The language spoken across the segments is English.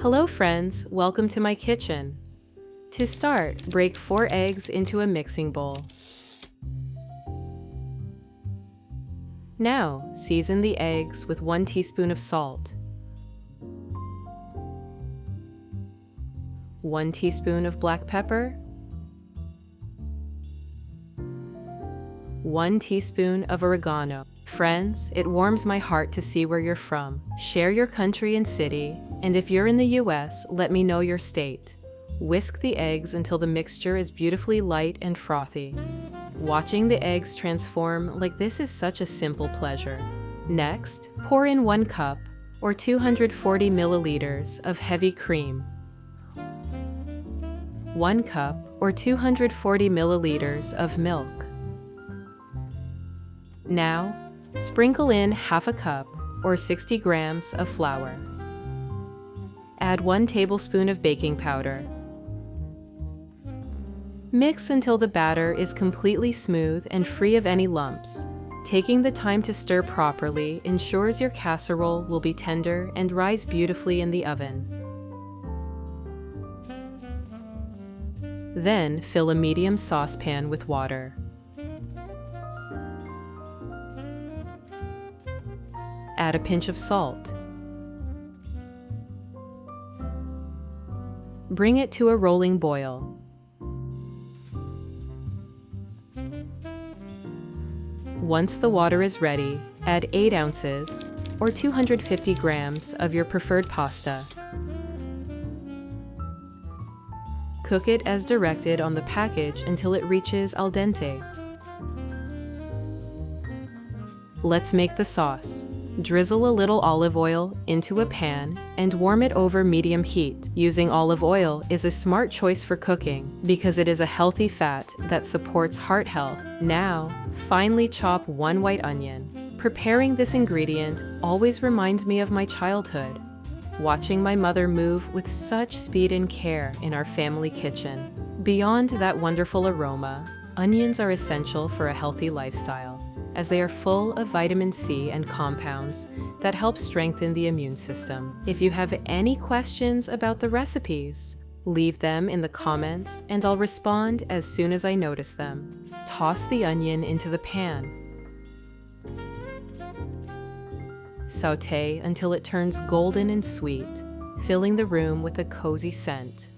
Hello friends, welcome to my kitchen. To start, break 4 eggs into a mixing bowl. Now, season the eggs with 1 teaspoon of salt, 1 teaspoon of black pepper, 1 teaspoon of oregano. Friends, it warms my heart to see where you're from. Share your country and city, and if you're in the US, let me know your state. Whisk the eggs until the mixture is beautifully light and frothy. Watching the eggs transform like this is such a simple pleasure. Next, pour in 1 cup or 240 milliliters of heavy cream, 1 cup or 240 milliliters of milk. Now, sprinkle in half a cup or 60 grams of flour. Add 1 tablespoon of baking powder. Mix until the batter is completely smooth and free of any lumps. Taking the time to stir properly ensures your casserole will be tender and rise beautifully in the oven. Then fill a medium saucepan with water. Add a pinch of salt. Bring it to a rolling boil. Once the water is ready, add 8 ounces or 250 grams of your preferred pasta. Cook it as directed on the package until it reaches al dente. Let's make the sauce. Drizzle a little olive oil into a pan and warm it over medium heat. Using olive oil is a smart choice for cooking because it is a healthy fat that supports heart health. Now, finely chop 1 white onion. Preparing this ingredient always reminds me of my childhood, watching my mother move with such speed and care in our family kitchen. Beyond that wonderful aroma, onions are essential for a healthy lifestyle, as they are full of vitamin C and compounds that help strengthen the immune system. If you have any questions about the recipes, leave them in the comments and I'll respond as soon as I notice them. Toss the onion into the pan. Sauté until it turns golden and sweet, filling the room with a cozy scent.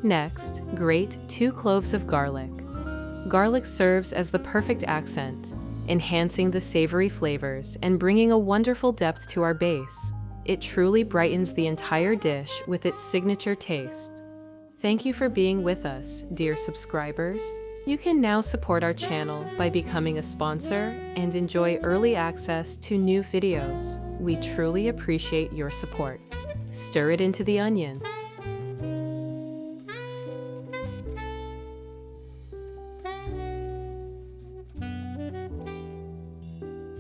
Next, grate 2 cloves of garlic. Garlic serves as the perfect accent, enhancing the savory flavors and bringing a wonderful depth to our base. It truly brightens the entire dish with its signature taste. Thank you for being with us, dear subscribers. You can now support our channel by becoming a sponsor and enjoy early access to new videos. We truly appreciate your support. Stir it into the onions.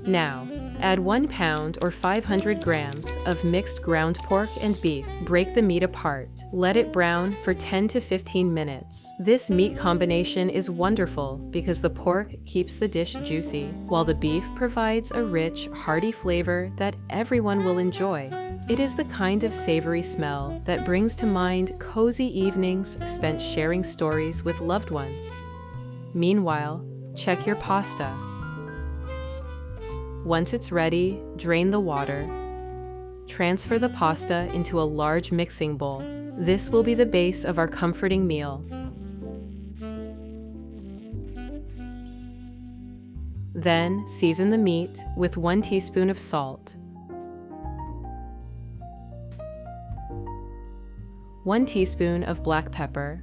Now, add 1 pound or 500 grams of mixed ground pork and beef. Break the meat apart. Let it brown for 10 to 15 minutes. This meat combination is wonderful because the pork keeps the dish juicy, while the beef provides a rich, hearty flavor that everyone will enjoy. It is the kind of savory smell that brings to mind cozy evenings spent sharing stories with loved ones. Meanwhile, check your pasta. Once it's ready, drain the water. Transfer the pasta into a large mixing bowl. This will be the base of our comforting meal. Then, season the meat with 1 teaspoon of salt, 1 teaspoon of black pepper,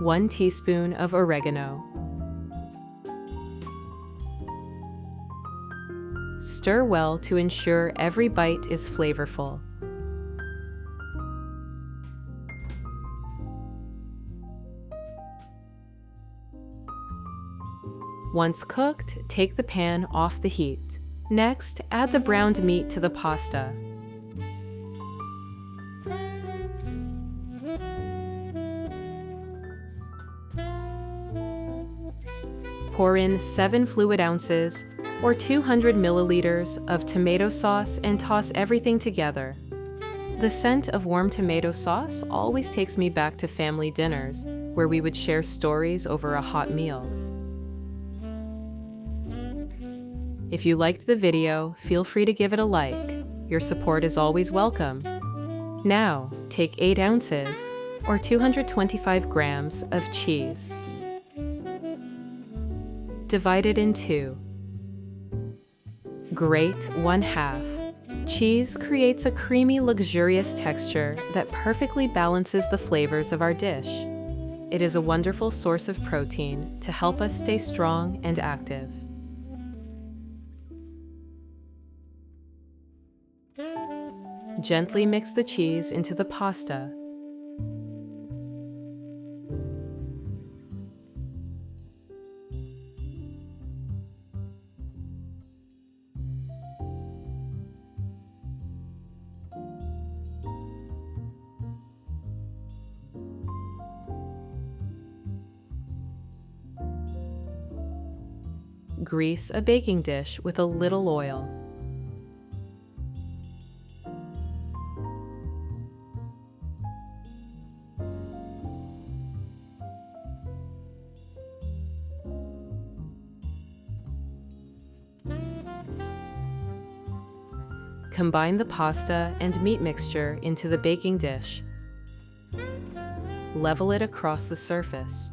1 teaspoon of oregano. Stir well to ensure every bite is flavorful. Once cooked, take the pan off the heat. Next, add the browned meat to the pasta. Pour in 7 fluid ounces or 200 milliliters of tomato sauce and toss everything together. The scent of warm tomato sauce always takes me back to family dinners where we would share stories over a hot meal. If you liked the video, feel free to give it a like. Your support is always welcome. Now, take 8 ounces or 225 grams of cheese. Divide it in 2. Grate 1/2. Cheese creates a creamy, luxurious texture that perfectly balances the flavors of our dish. It is a wonderful source of protein to help us stay strong and active. Gently mix the cheese into the pasta. Grease a baking dish with a little oil. Combine the pasta and meat mixture into the baking dish. Level it across the surface.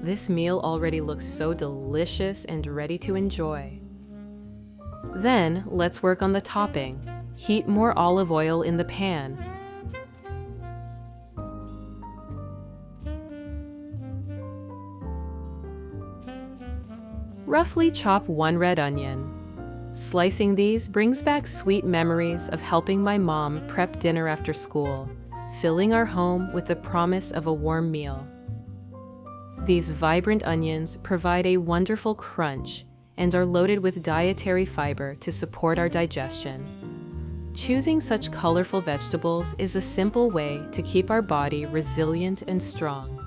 This meal already looks so delicious and ready to enjoy. Then, let's work on the topping. Heat more olive oil in the pan. Roughly chop 1 red onion. Slicing these brings back sweet memories of helping my mom prep dinner after school, filling our home with the promise of a warm meal. These vibrant onions provide a wonderful crunch and are loaded with dietary fiber to support our digestion. Choosing such colorful vegetables is a simple way to keep our body resilient and strong.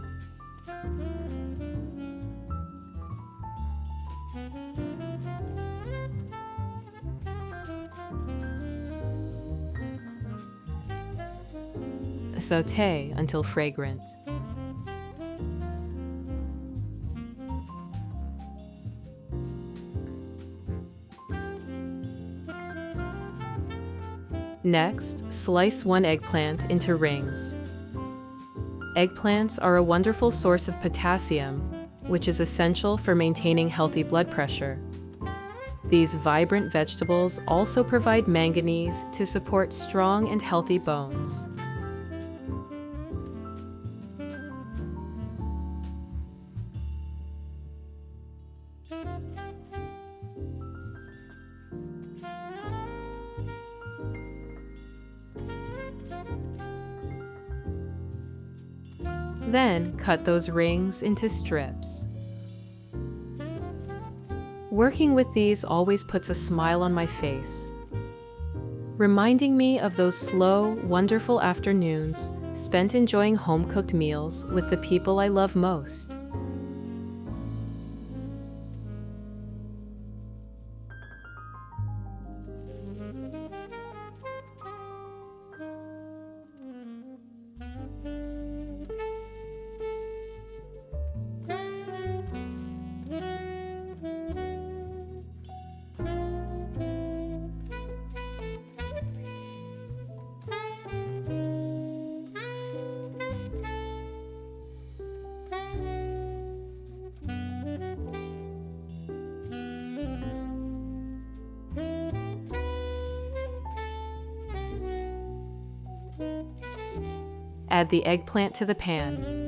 Sauté until fragrant. Next, slice 1 eggplant into rings. Eggplants are a wonderful source of potassium, which is essential for maintaining healthy blood pressure. These vibrant vegetables also provide manganese to support strong and healthy bones. Then cut those rings into strips. Working with these always puts a smile on my face, reminding me of those slow, wonderful afternoons spent enjoying home-cooked meals with the people I love most. Add the eggplant to the pan.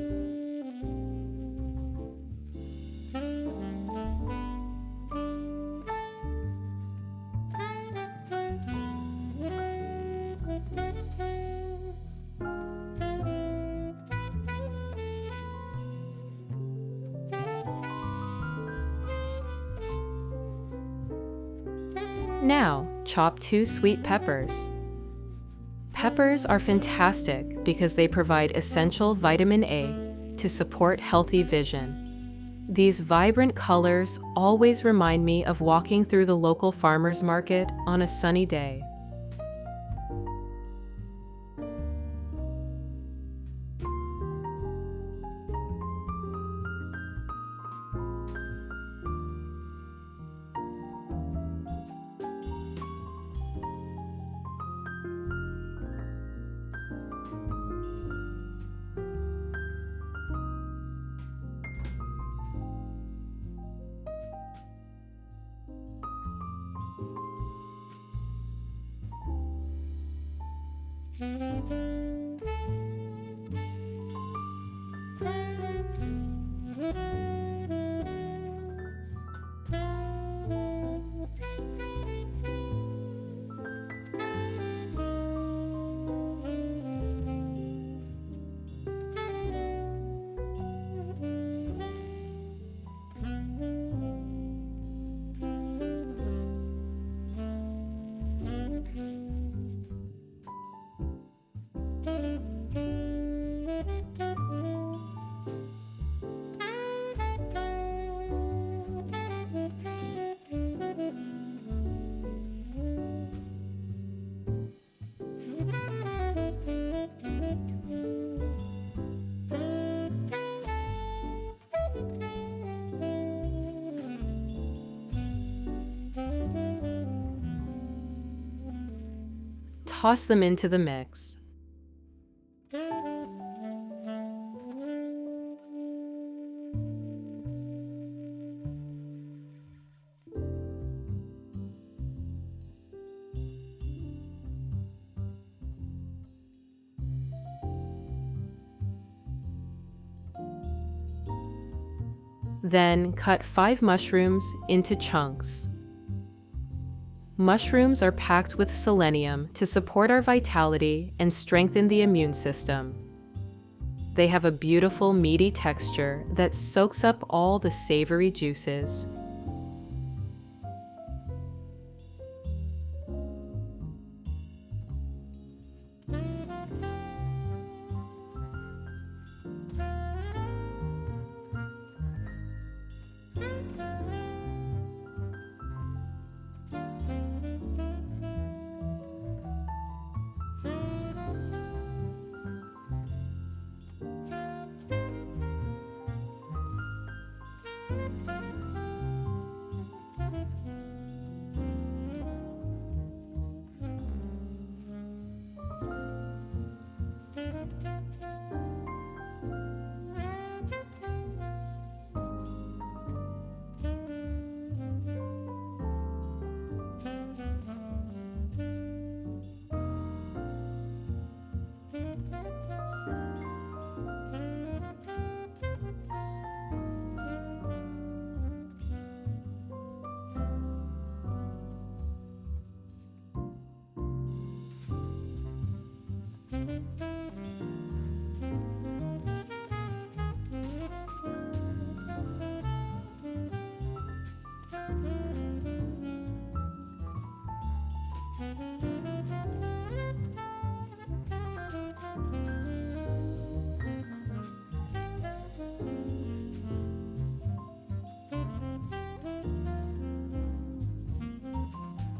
Now, chop 2 sweet peppers. Peppers are fantastic because they provide essential vitamin A to support healthy vision. These vibrant colors always remind me of walking through the local farmer's market on a sunny day. Toss them into the mix. Then cut 5 mushrooms into chunks. Mushrooms are packed with selenium to support our vitality and strengthen the immune system. They have a beautiful meaty texture that soaks up all the savory juices.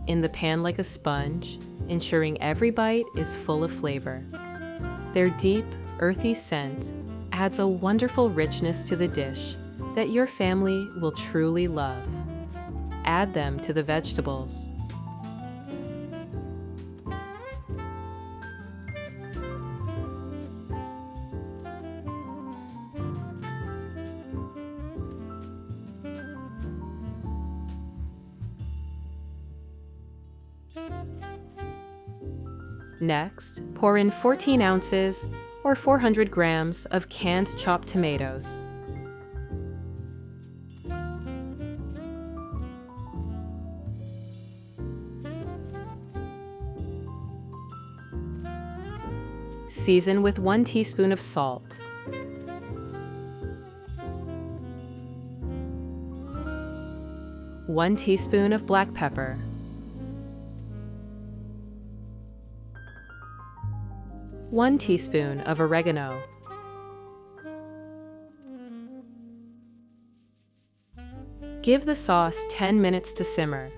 In the pan like a sponge, ensuring every bite is full of flavor. Their deep, earthy scent adds a wonderful richness to the dish that your family will truly love. Add them to the vegetables. Next, pour in 14 ounces or 400 grams of canned chopped tomatoes. Season with 1 teaspoon of salt. One teaspoon of black pepper. 1 teaspoon of oregano. Give the sauce 10 minutes to simmer.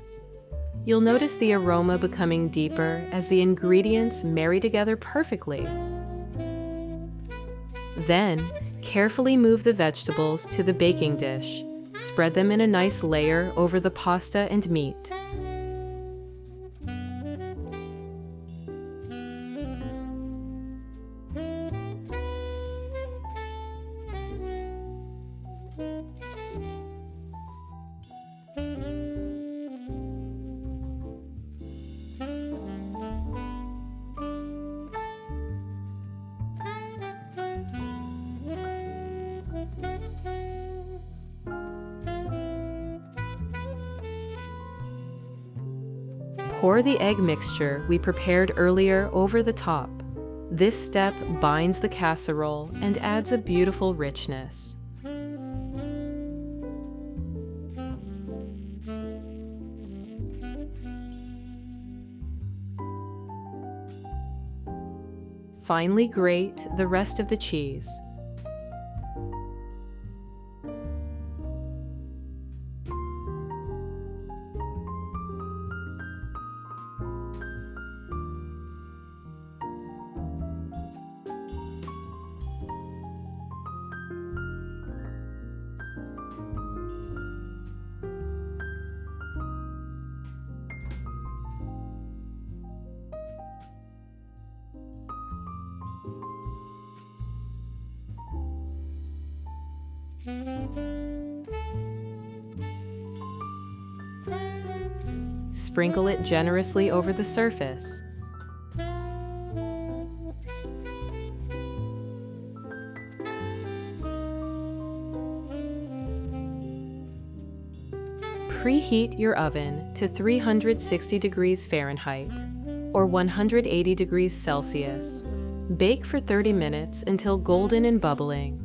You'll notice the aroma becoming deeper as the ingredients marry together perfectly. Then, carefully move the vegetables to the baking dish. Spread them in a nice layer over the pasta and meat. Pour the egg mixture we prepared earlier over the top. This step binds the casserole and adds a beautiful richness. Finally, grate the rest of the cheese. Sprinkle it generously over the surface. Preheat your oven to 360 degrees Fahrenheit or 180 degrees Celsius. Bake for 30 minutes until golden and bubbling.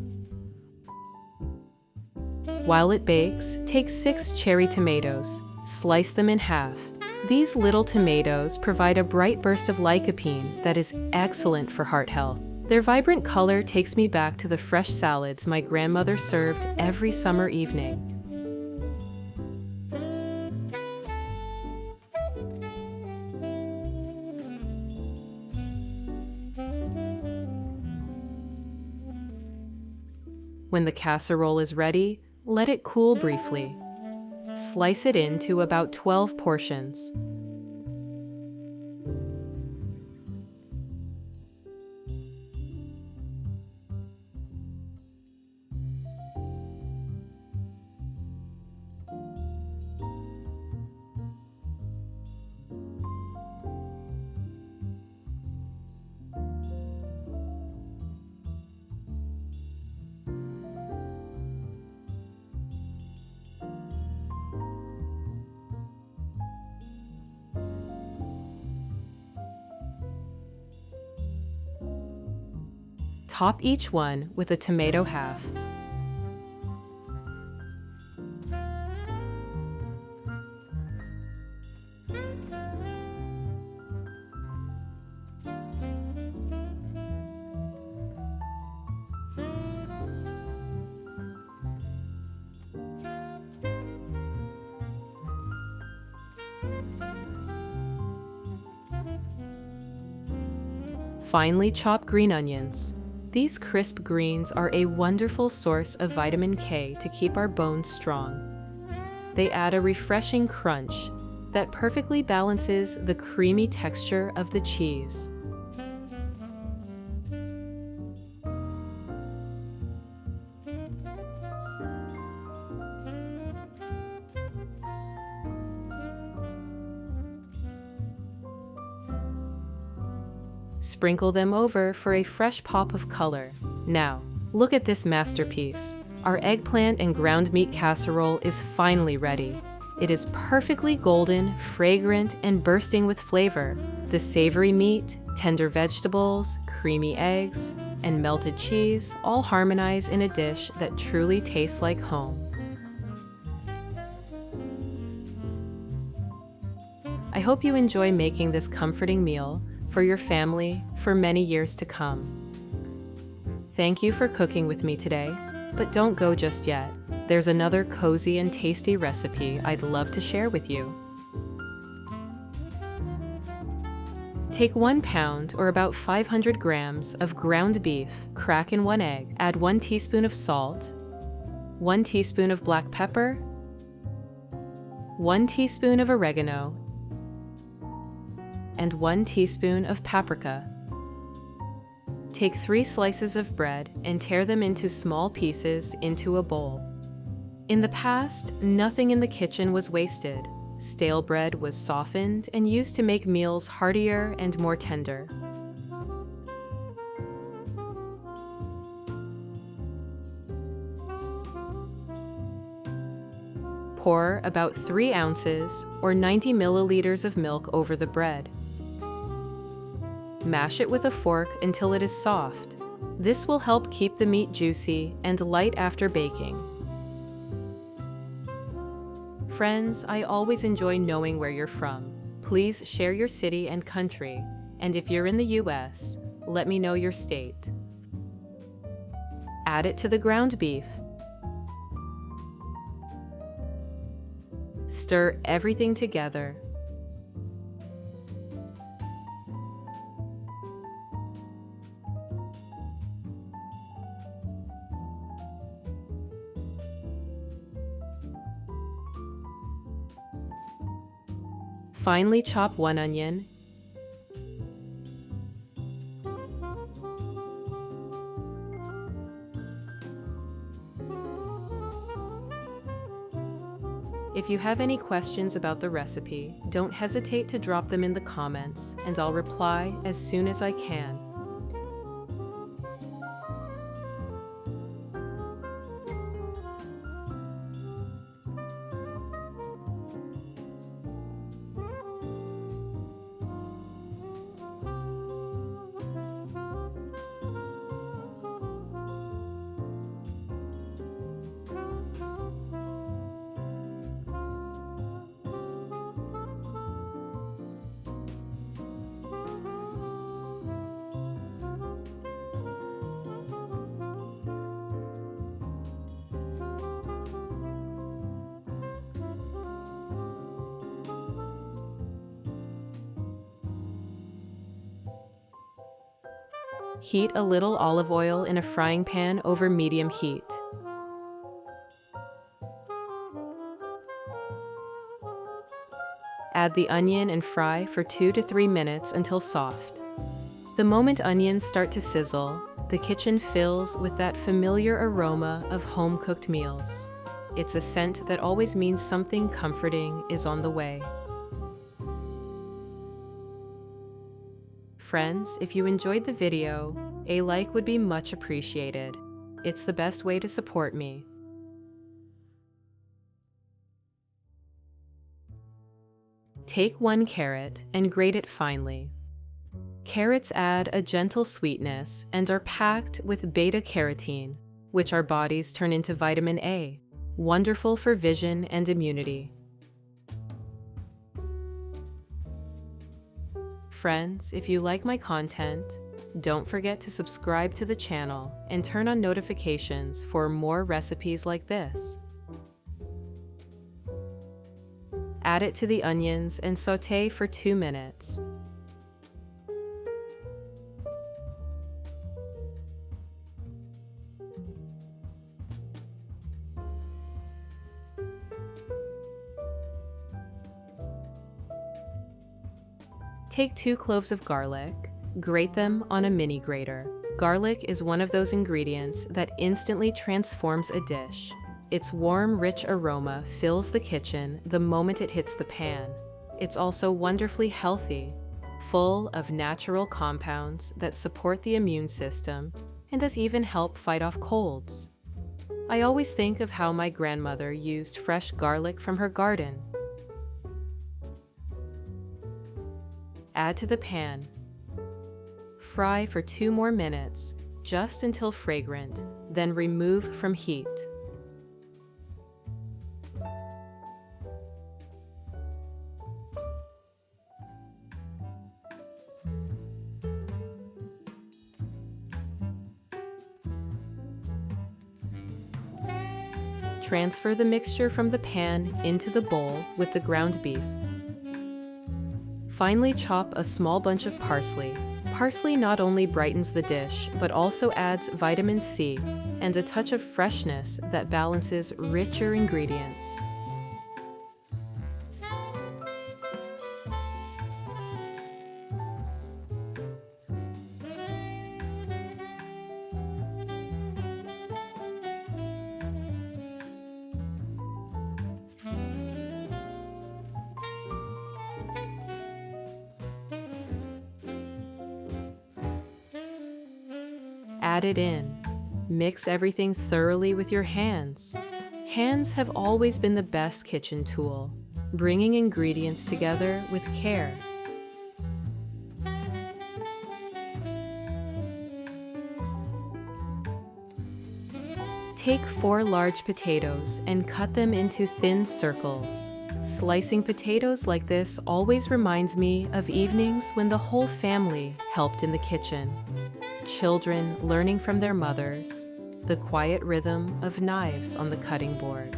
While it bakes, take 6 cherry tomatoes. Slice them in half. These little tomatoes provide a bright burst of lycopene that is excellent for heart health. Their vibrant color takes me back to the fresh salads my grandmother served every summer evening. When the casserole is ready, let it cool briefly. Slice it into about 12 portions. Top each one with a tomato half. Finely chop green onions. These crisp greens are a wonderful source of vitamin K to keep our bones strong. They add a refreshing crunch that perfectly balances the creamy texture of the cheese. Sprinkle them over for a fresh pop of color. Now, look at this masterpiece. Our eggplant and ground meat casserole is finally ready. It is perfectly golden, fragrant, and bursting with flavor. The savory meat, tender vegetables, creamy eggs, and melted cheese all harmonize in a dish that truly tastes like home. I hope you enjoy making this comforting meal. For for your family for many years to come. Thank you for cooking with me today, but don't go just yet. There's another cozy and tasty recipe I'd love to share with you. Take 1 pound or about 500 grams of ground beef, crack in 1 egg, add 1 teaspoon of salt, 1 teaspoon of black pepper, 1 teaspoon of oregano, and 1 teaspoon of paprika. Take 3 slices of bread and tear them into small pieces into a bowl. In the past, nothing in the kitchen was wasted. Stale bread was softened and used to make meals heartier and more tender. Pour about 3 ounces or 90 milliliters of milk over the bread. Mash it with a fork until it is soft. This will help keep the meat juicy and light after baking. Friends, I always enjoy knowing where you're from. Please share your city and country, and if you're in the US, let me know your state. Add it to the ground beef. Stir everything together. Finely chop 1 onion. If you have any questions about the recipe, don't hesitate to drop them in the comments, and I'll reply as soon as I can. Heat a little olive oil in a frying pan over medium heat. Add the onion and fry for 2 to 3 minutes until soft. The moment onions start to sizzle, the kitchen fills with that familiar aroma of home-cooked meals. It's a scent that always means something comforting is on the way. Friends, if you enjoyed the video, a like would be much appreciated. It's the best way to support me. Take 1 carrot and grate it finely. Carrots add a gentle sweetness and are packed with beta-carotene, which our bodies turn into vitamin A, wonderful for vision and immunity. Friends, if you like my content, don't forget to subscribe to the channel and turn on notifications for more recipes like this. Add it to the onions and sauté for 2 minutes. Take 2 cloves of garlic, grate them on a mini grater. Garlic is one of those ingredients that instantly transforms a dish. Its warm, rich aroma fills the kitchen the moment it hits the pan. It's also wonderfully healthy, full of natural compounds that support the immune system and does even help fight off colds. I always think of how my grandmother used fresh garlic from her garden. Add to the pan. Fry for 2 more minutes, just until fragrant, then remove from heat. Transfer the mixture from the pan into the bowl with the ground beef. Finally, chop a small bunch of parsley. Parsley not only brightens the dish, but also adds vitamin C and a touch of freshness that balances richer ingredients. Add it in. Mix everything thoroughly with your hands. Hands have always been the best kitchen tool, bringing ingredients together with care. Take 4 large potatoes and cut them into thin circles. Slicing potatoes like this always reminds me of evenings when the whole family helped in the kitchen. Children learning from their mothers, the quiet rhythm of knives on the cutting board.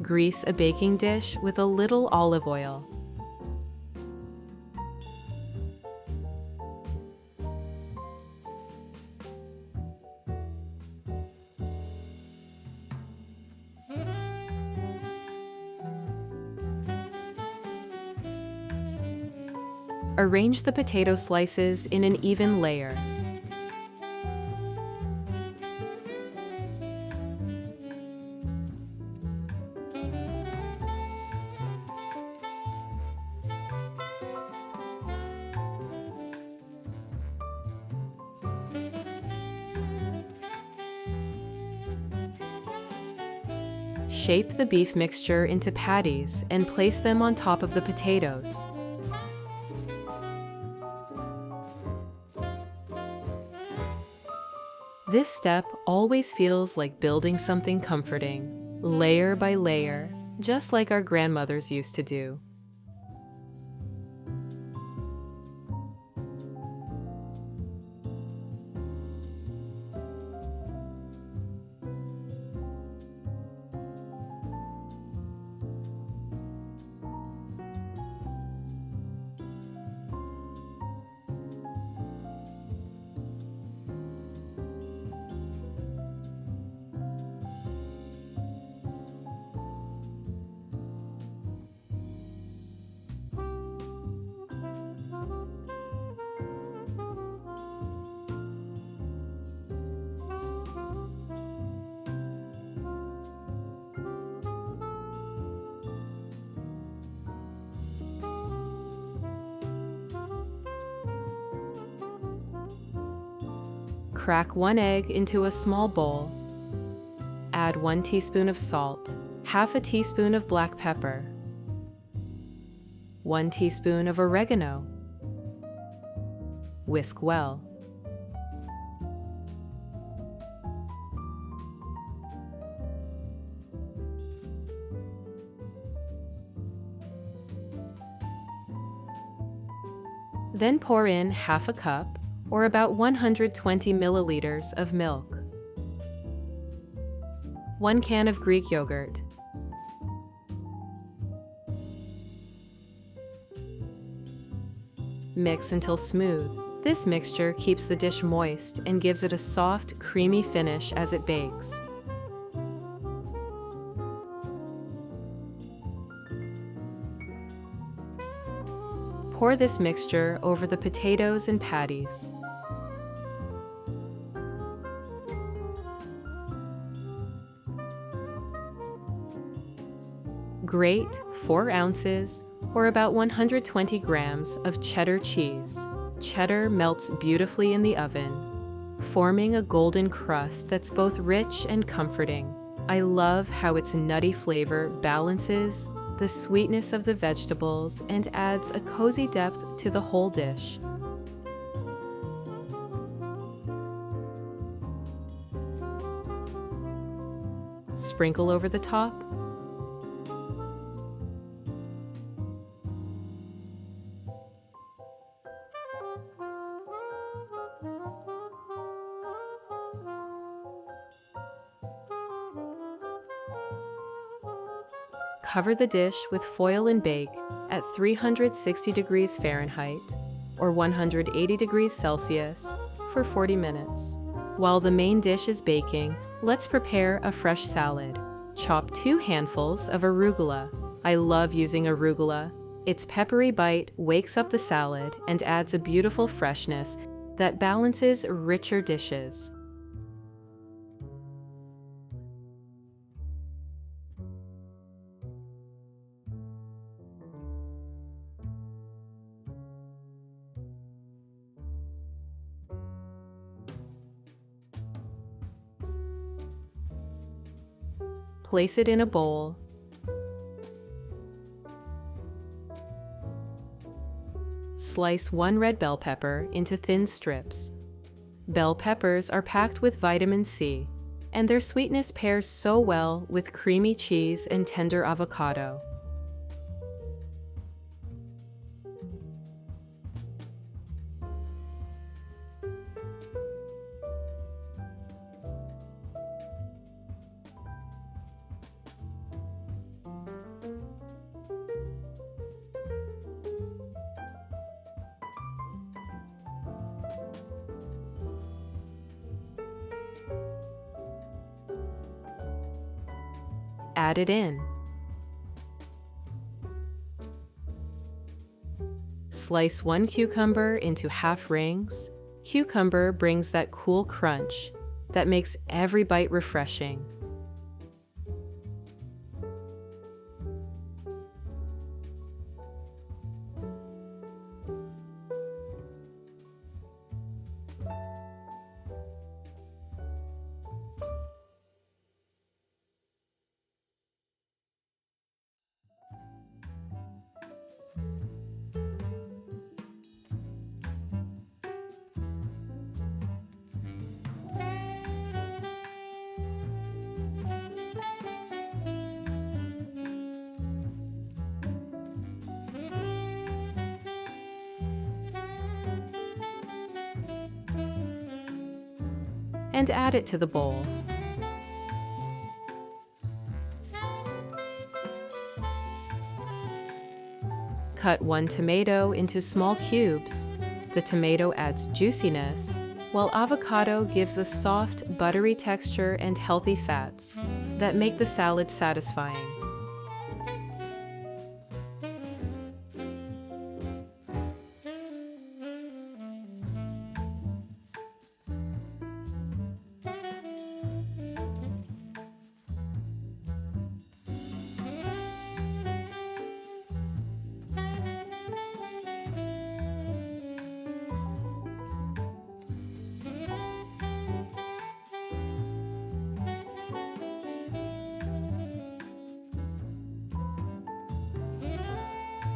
Grease a baking dish with a little olive oil. Arrange the potato slices in an even layer. Shape the beef mixture into patties and place them on top of the potatoes. This step always feels like building something comforting, layer by layer, just like our grandmothers used to do. Crack 1 egg into a small bowl. Add 1 teaspoon of salt, half a teaspoon of black pepper, 1 teaspoon of oregano. Whisk well. Then pour in half a cup, or about 120 milliliters of milk, 1 can of Greek yogurt, mix until smooth. This mixture keeps the dish moist and gives it a soft, creamy finish as it bakes. Pour this mixture over the potatoes and patties. Grate 4 ounces, or about 120 grams of cheddar cheese. Cheddar melts beautifully in the oven, forming a golden crust that's both rich and comforting. I love how its nutty flavor balances the sweetness of the vegetables and adds a cozy depth to the whole dish. Sprinkle over the top. Cover the dish with foil and bake at 360 degrees Fahrenheit or 180 degrees Celsius for 40 minutes. While the main dish is baking, let's prepare a fresh salad. Chop 2 handfuls of arugula. I love using arugula. Its peppery bite wakes up the salad and adds a beautiful freshness that balances richer dishes. Place it in a bowl. Slice 1 red bell pepper into thin strips. Bell peppers are packed with vitamin C, and their sweetness pairs so well with creamy cheese and tender avocado. Add it in. Slice 1 cucumber into half rings. Cucumber brings that cool crunch that makes every bite refreshing. And add it to the bowl. Cut 1 tomato into small cubes. The tomato adds juiciness, while avocado gives a soft, buttery texture and healthy fats that make the salad satisfying.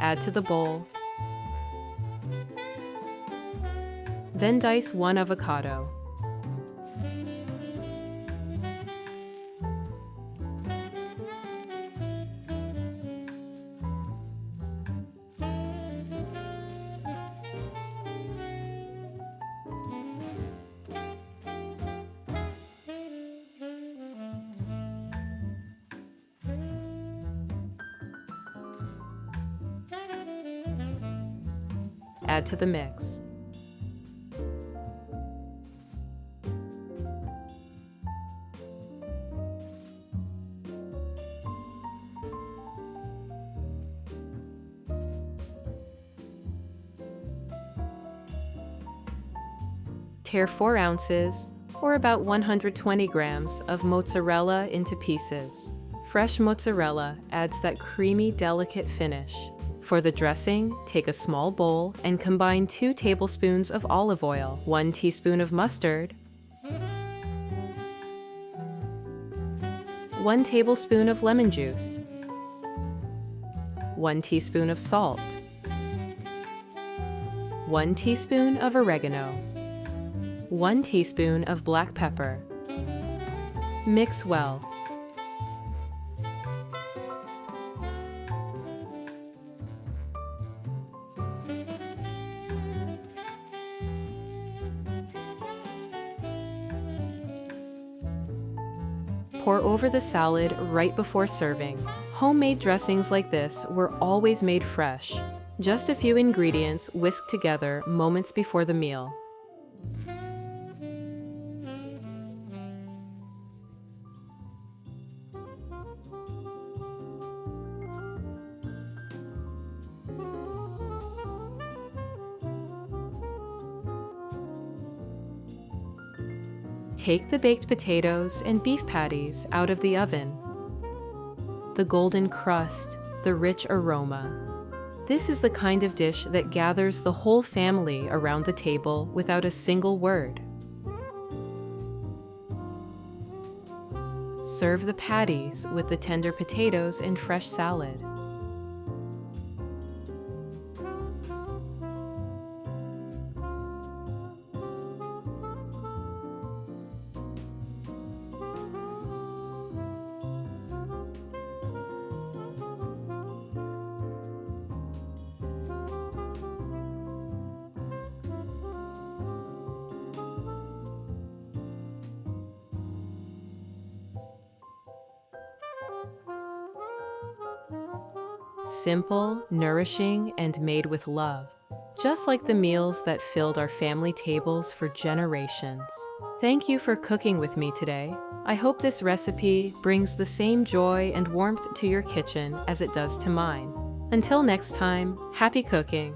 Add to the bowl. Then dice 1 avocado. Add to the mix. Tear 4 ounces, or about 120 grams, of mozzarella into pieces. Fresh mozzarella adds that creamy, delicate finish. For the dressing, take a small bowl and combine 2 tablespoons of olive oil, 1 teaspoon of mustard, 1 tablespoon of lemon juice, 1 teaspoon of salt, 1 teaspoon of oregano, 1 teaspoon of black pepper. Mix well. Pour over the salad right before serving. Homemade dressings like this were always made fresh. Just a few ingredients whisked together moments before the meal. Take the baked potatoes and beef patties out of the oven. The golden crust, the rich aroma. This is the kind of dish that gathers the whole family around the table without a single word. Serve the patties with the tender potatoes and fresh salad. Simple, nourishing, and made with love. Just like the meals that filled our family tables for generations. Thank you for cooking with me today. I hope this recipe brings the same joy and warmth to your kitchen as it does to mine. Until next time, happy cooking!